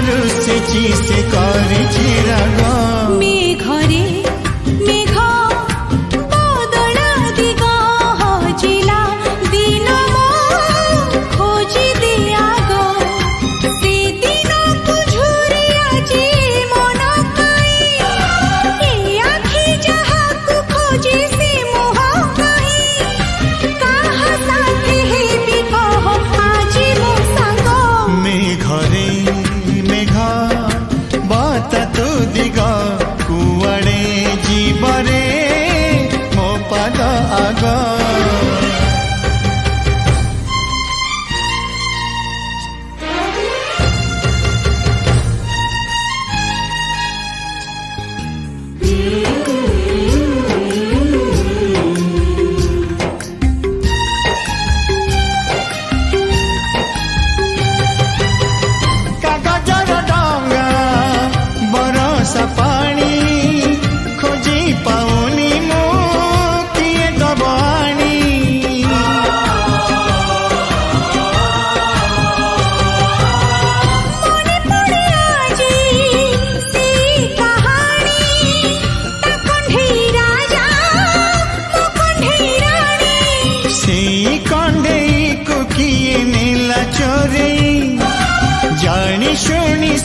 रुसेची से करिछि राग मेघरे मेघ बदल दिग हजिला दिन खोजी दिया गो से दिन को झुरी आजी मन काई ए आखि जहा को खोजी से मोह काई काहा साथे हेबी कह आजी मो संग मेघरे मेघ बता तू दिग कुआड़े जीवरे मो पाद आग कागजर डंगा बरसा पानी खोजी पाउनी मो किए दबाणी मने पड़े आजी से कहानी ता कंढेई राजा मो कंढेई रानी से कंढेई को किए नेला चोरे जानी शुणी